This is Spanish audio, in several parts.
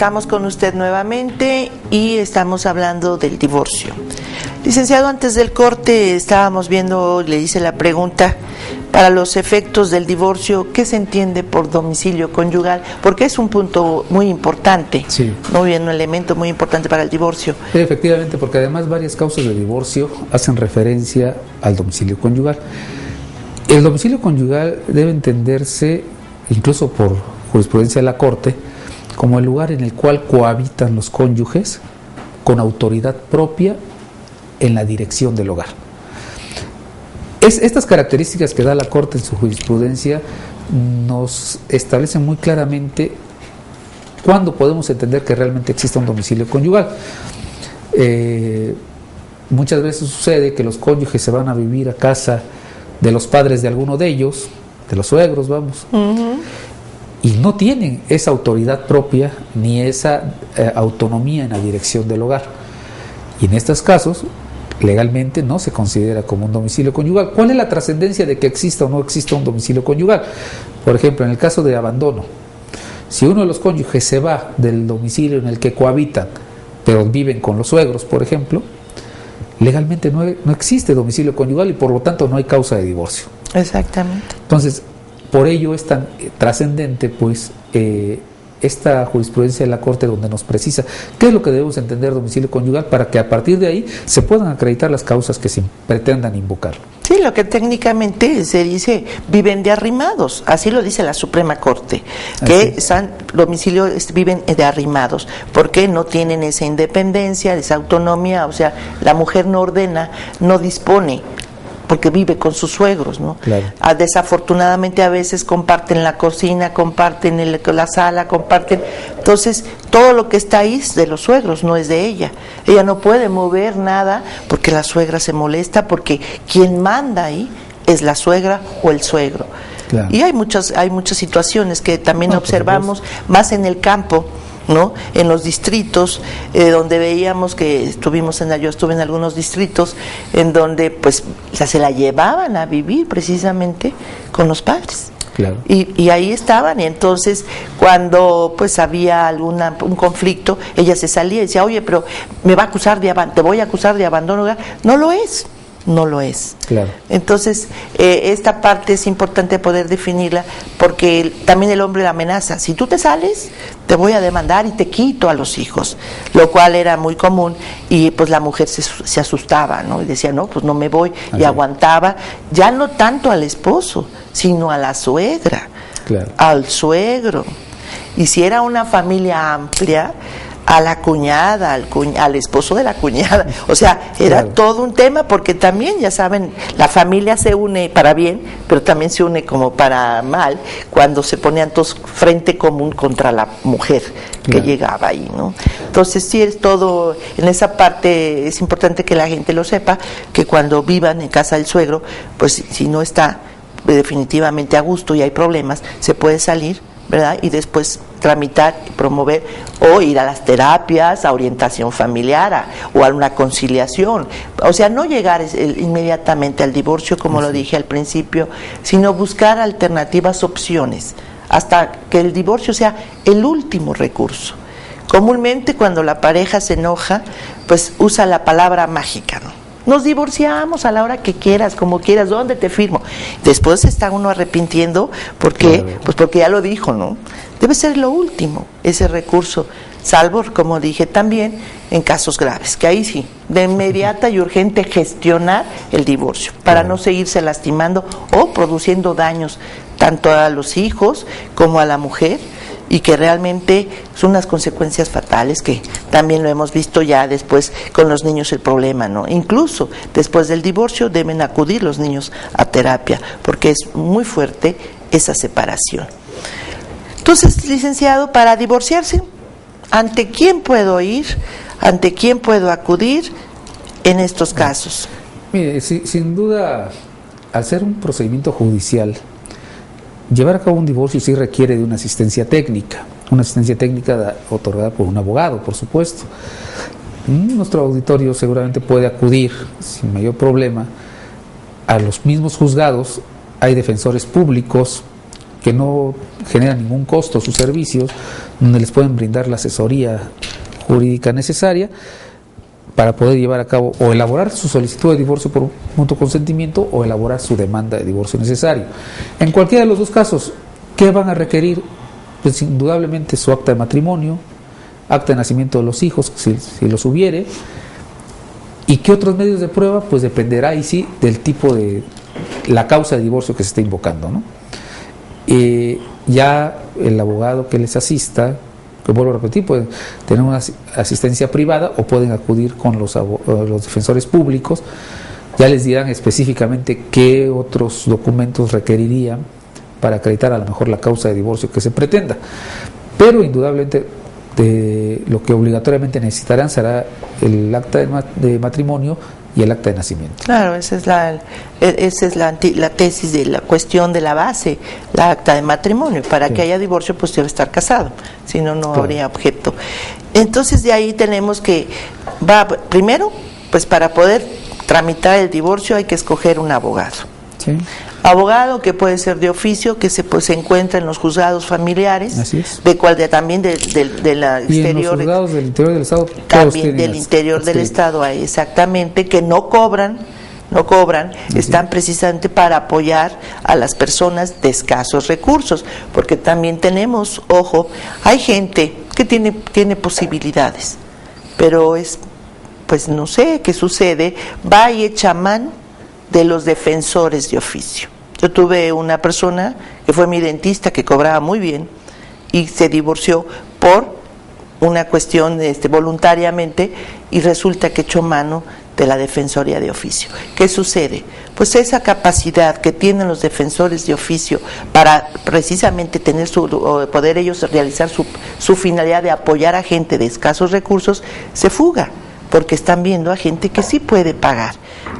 estamos con usted nuevamente y estamos hablando del divorcio. Licenciado, antes del corte estábamos viendo, le hice la pregunta, para los efectos del divorcio, ¿qué se entiende por domicilio conyugal? Porque es un punto muy importante, sí, muy bien, un elemento muy importante para el divorcio. Sí, efectivamente, porque además varias causas de divorcio hacen referencia al domicilio conyugal. El domicilio conyugal debe entenderse, incluso por jurisprudencia de la Corte, como el lugar en el cual cohabitan los cónyuges con autoridad propia en la dirección del hogar. Estas características que da la Corte en su jurisprudencia nos establecen muy claramente cuándo podemos entender que realmente existe un domicilio conyugal. Muchas veces sucede que los cónyuges se van a vivir a casa de los padres de alguno de ellos, de los suegros, vamos, y no tienen esa autoridad propia ni esa autonomía en la dirección del hogar. Y en estos casos, legalmente no se considera como un domicilio conyugal. ¿Cuál es la trascendencia de que exista o no exista un domicilio conyugal? Por ejemplo, en el caso de abandono, si uno de los cónyuges se va del domicilio en el que cohabitan, pero viven con los suegros, por ejemplo, legalmente no existe domicilio conyugal y por lo tanto no hay causa de divorcio. Exactamente. Entonces, por ello es tan trascendente, pues, esta jurisprudencia de la Corte, donde nos precisa qué es lo que debemos entender domicilio conyugal para que a partir de ahí se puedan acreditar las causas que se pretendan invocar. Sí, lo que técnicamente se dice, viven de arrimados, así lo dice la Suprema Corte, que domicilio viven de arrimados, porque no tienen esa independencia, esa autonomía, o sea, la mujer no ordena, no dispone, porque vive con sus suegros, ¿no? Claro. Desafortunadamente a veces comparten la cocina, comparten la sala, comparten, entonces todo lo que está ahí es de los suegros, no es de ella. Ella no puede mover nada porque la suegra se molesta, porque quien manda ahí es la suegra o el suegro. Claro. Y hay muchas situaciones que también observamos más en el campo, ¿no? En los distritos donde veíamos que yo estuve en algunos distritos en donde pues se la llevaban a vivir precisamente con los padres. Claro. Y ahí estaban, y entonces cuando pues había un conflicto, ella se salía y decía, oye, pero te voy a acusar de abandono. No lo es. No lo es. Claro. Entonces, esta parte es importante poder definirla, porque también el hombre la amenaza. Si tú te sales, te voy a demandar y te quito a los hijos, lo cual era muy común, y pues la mujer se asustaba, ¿no? Y decía, no, pues no me voy, y aguantaba, ya no tanto al esposo, sino a la suegra, claro, al suegro. Y si era una familia amplia, a la cuñada, al esposo de la cuñada, o sea, era todo un tema, porque también, ya saben, la familia se une para bien, pero también se une como para mal, cuando se ponían todos frente común contra la mujer que llegaba ahí, ¿no? Entonces sí, es todo, en esa parte es importante que la gente lo sepa, que cuando vivan en casa del suegro, pues si no está definitivamente a gusto y hay problemas, se puede salir, ¿verdad? Y después tramitar y promover o ir a las terapias, a orientación familiar o a una conciliación. O sea, no llegar inmediatamente al divorcio, como lo dije al principio, sino buscar alternativas, opciones, hasta que el divorcio sea el último recurso. Comúnmente cuando la pareja se enoja, pues usa la palabra mágica, ¿no? Nos divorciamos a la hora que quieras, como quieras, ¿dónde te firmo? Después se está uno arrepintiendo, porque pues porque ya lo dijo, ¿no? Debe ser lo último, ese recurso, salvo, como dije también, en casos graves, que ahí sí, de inmediata y urgente gestionar el divorcio, para no seguirse lastimando o produciendo daños tanto a los hijos como a la mujer, y que realmente son unas consecuencias fatales, que también lo hemos visto ya después con los niños el problema, ¿no? Incluso después del divorcio deben acudir los niños a terapia, porque es muy fuerte esa separación. Entonces, licenciado, para divorciarse, ¿ante quién puedo ir? ¿Ante quién puedo acudir en estos casos? Mire, sin duda, al ser un procedimiento judicial, llevar a cabo un divorcio sí requiere de una asistencia técnica otorgada por un abogado, por supuesto. Nuestro auditorio seguramente puede acudir sin mayor problema a los mismos juzgados. Hay defensores públicos que no generan ningún costo sus servicios, donde les pueden brindar la asesoría jurídica necesaria para poder llevar a cabo o elaborar su solicitud de divorcio por mutuo consentimiento o elaborar su demanda de divorcio necesario. En cualquiera de los dos casos, ¿qué van a requerir? Pues indudablemente su acta de matrimonio, acta de nacimiento de los hijos, si los hubiere, y qué otros medios de prueba, pues dependerá ahí sí del tipo de la causa de divorcio que se esté invocando, ¿no? Ya el abogado que les asista, que vuelvo a repetir, pueden tener una asistencia privada o pueden acudir con los defensores públicos. Ya les dirán específicamente qué otros documentos requerirían para acreditar a lo mejor la causa de divorcio que se pretenda. Pero indudablemente lo que obligatoriamente necesitarán será el acta de matrimonio y el acta de nacimiento. Claro, esa es la tesis de la cuestión de la base, la acta de matrimonio. Para que haya divorcio, pues debe estar casado, si no, no habría objeto. Entonces, de ahí tenemos que, primero, pues para poder tramitar el divorcio hay que escoger un abogado. Sí. Abogado que puede ser de oficio, que se encuentra en los juzgados familiares, así es, también de la y exterior, en los juzgados del interior del estado, también del interior del estado, exactamente, que no cobran, están precisamente para apoyar a las personas de escasos recursos, porque también tenemos, ojo, hay gente que tiene posibilidades, pero pues no sé qué sucede, va y echa mano de los defensores de oficio. Yo tuve una persona que fue mi dentista, que cobraba muy bien y se divorció por una cuestión voluntariamente, y resulta que echó mano de la defensoría de oficio. ¿Qué sucede? Pues esa capacidad que tienen los defensores de oficio para precisamente poder ellos realizar su finalidad de apoyar a gente de escasos recursos, se fuga, porque están viendo a gente que sí puede pagar.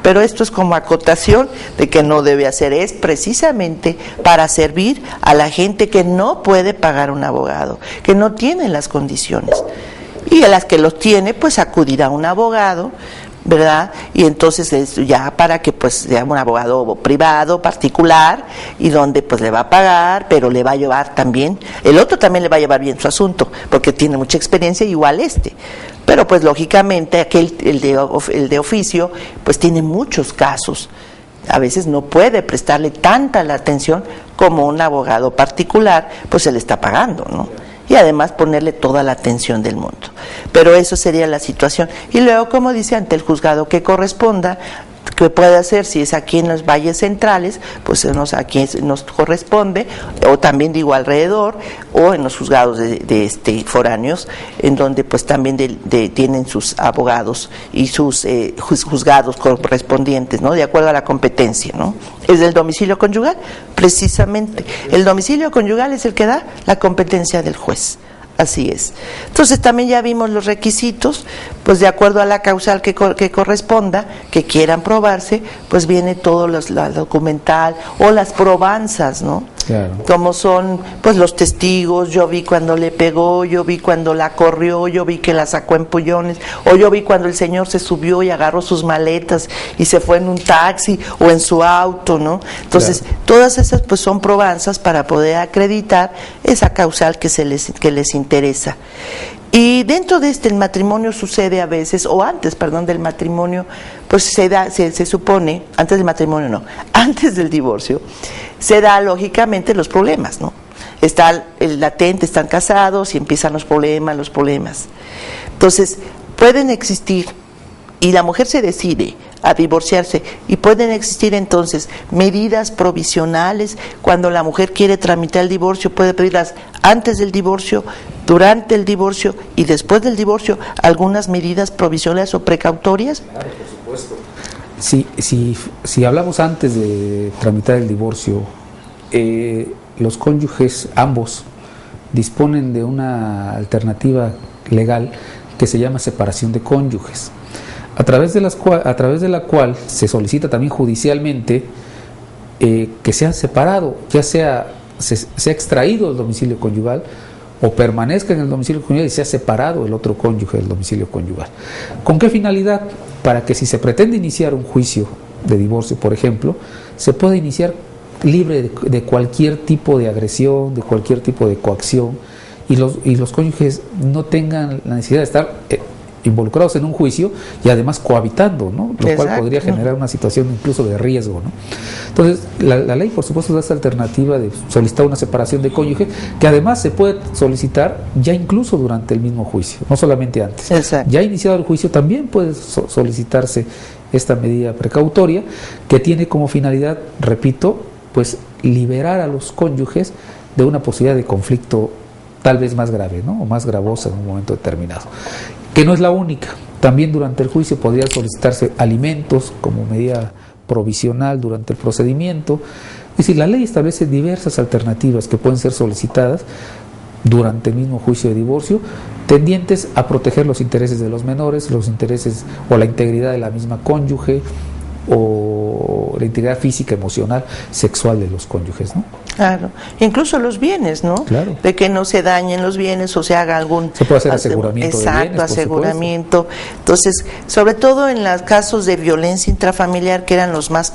Pero esto es como acotación de que no debe hacer, es precisamente para servir a la gente que no puede pagar un abogado, que no tiene las condiciones. Y a las que los tiene, pues acudirá a un abogado, ¿verdad? Y entonces ya para que pues sea un abogado privado, particular, y donde pues le va a pagar, pero le va a llevar también, el otro también le va a llevar bien su asunto, porque tiene mucha experiencia, igual pero pues lógicamente el de oficio pues tiene muchos casos, a veces no puede prestarle tanta la atención como un abogado particular, pues se le está pagando, ¿no? Y además ponerle toda la atención del mundo. Pero eso sería la situación. Y luego, como dice, ante el juzgado que corresponda, que puede hacer, si es aquí en los valles centrales, pues aquí nos corresponde, o también digo alrededor, o en los juzgados de foráneos, en donde pues también tienen sus abogados y sus juzgados correspondientes, ¿no? De acuerdo a la competencia, ¿no? Es del domicilio conyugal, precisamente. El domicilio conyugal es el que da la competencia del juez. Así es. Entonces también ya vimos los requisitos, pues de acuerdo a la causal que corresponda, que quieran probarse, pues viene todo la documental o las probanzas, ¿no? Claro. Como son pues los testigos, yo vi cuando le pegó, yo vi cuando la corrió, yo vi que la sacó en pullones, o yo vi cuando el señor se subió y agarró sus maletas y se fue en un taxi o en su auto, ¿no? Entonces, todas esas pues son probanzas para poder acreditar esa causal que les interesa. Y dentro de el matrimonio sucede a veces, o antes, perdón, del matrimonio, pues se supone, antes del matrimonio no, antes del divorcio, se da lógicamente los problemas, ¿no? Está el latente, están casados y empiezan los problemas. Entonces, pueden existir, y la mujer se decide a divorciarse, y pueden existir entonces medidas provisionales. Cuando la mujer quiere tramitar el divorcio, puede pedirlas antes del divorcio, durante el divorcio y después del divorcio, algunas medidas provisionales o precautorias. Claro, por supuesto. Si hablamos antes de tramitar el divorcio, los cónyuges, ambos, disponen de una alternativa legal que se llama separación de cónyuges, a través de la cual se solicita también judicialmente que sea separado, ya sea extraído del domicilio conyugal o permanezca en el domicilio conyugal y sea separado el otro cónyuge del domicilio conyugal. ¿Con qué finalidad? Para que si se pretende iniciar un juicio de divorcio, por ejemplo, se pueda iniciar libre de cualquier tipo de agresión, de cualquier tipo de coacción, y los cónyuges no tengan la necesidad de estar involucrados en un juicio y además cohabitando, ¿no? Lo cual podría generar una situación incluso de riesgo, ¿no? Entonces, la ley, por supuesto, da esta alternativa de solicitar una separación de cónyuge, que además se puede solicitar ya incluso durante el mismo juicio, no solamente antes. Exacto. Ya iniciado el juicio también puede solicitarse esta medida precautoria, que tiene como finalidad, repito, pues liberar a los cónyuges de una posibilidad de conflicto tal vez más grave, ¿no? O más gravosa en un momento determinado. Que no es la única. También durante el juicio podría solicitarse alimentos como medida provisional durante el procedimiento. Es decir, la ley establece diversas alternativas que pueden ser solicitadas durante el mismo juicio de divorcio, tendientes a proteger los intereses de los menores, los intereses o la integridad de la misma cónyuge, o la integridad física, emocional, sexual de los cónyuges, ¿no? Claro, incluso los bienes, ¿no? Claro. De que no se dañen los bienes o se haga algún... Se puede hacer aseguramiento exacto, de bienes, aseguramiento. Entonces, sobre todo en los casos de violencia intrafamiliar, que eran los más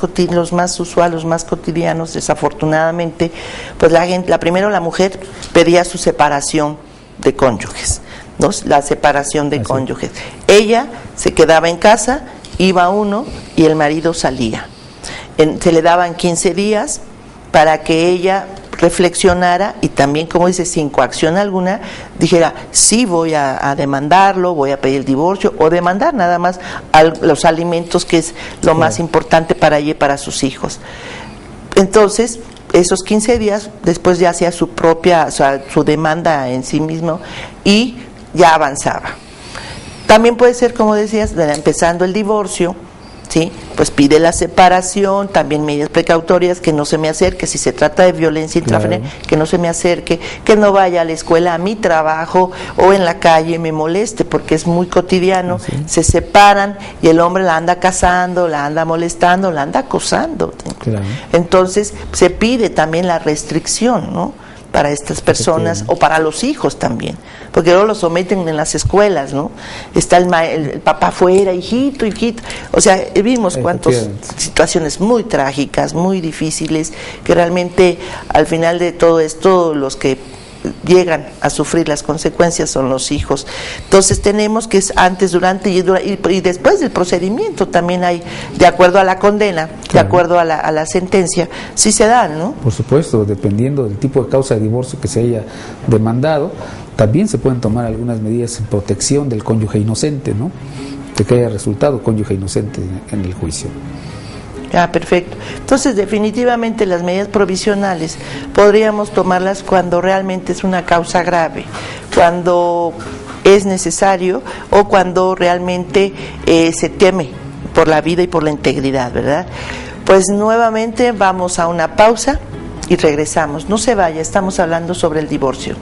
usuales, los más cotidianos, desafortunadamente, pues primero la mujer pedía su separación de cónyuges, ¿no? La separación de cónyuges. Ella se quedaba en casa, iba uno y el marido salía. Se le daban 15 días para que ella reflexionara y también, como dice, sin coacción alguna, dijera, sí, voy a demandarlo, voy a pedir el divorcio, o demandar nada más los alimentos, que es lo más importante para ella y para sus hijos. Entonces, esos 15 días, después ya hacía su propia, o sea, su demanda en sí mismo y ya avanzaba. También puede ser, como decías, empezando el divorcio, ¿sí? Pues pide la separación, también medidas precautorias, que no se me acerque, si se trata de violencia intrafamiliar, que no se me acerque, que no vaya a la escuela, a mi trabajo o en la calle me moleste, porque es muy cotidiano. Se separan y el hombre la anda cazando, la anda molestando, la anda acosando. Entonces se pide también la restricción, ¿no?, para estas personas, o para los hijos también, porque luego los someten en las escuelas, ¿no? Está el papá afuera, hijito, o sea, vimos cuántas situaciones muy trágicas, muy difíciles, que realmente al final de todo esto los que llegan a sufrir las consecuencias son los hijos. Entonces tenemos que es antes, durante y después del procedimiento también hay, de acuerdo a la condena, de acuerdo a la sentencia, sí se dan, ¿no? Por supuesto, dependiendo del tipo de causa de divorcio que se haya demandado, también se pueden tomar algunas medidas en protección del cónyuge inocente, ¿no?, de que haya resultado cónyuge inocente en el juicio. Ah, perfecto. Entonces, definitivamente las medidas provisionales podríamos tomarlas cuando realmente es una causa grave, cuando es necesario o cuando realmente se teme por la vida y por la integridad, ¿verdad? Pues nuevamente vamos a una pausa y regresamos. No se vaya, estamos hablando sobre el divorcio.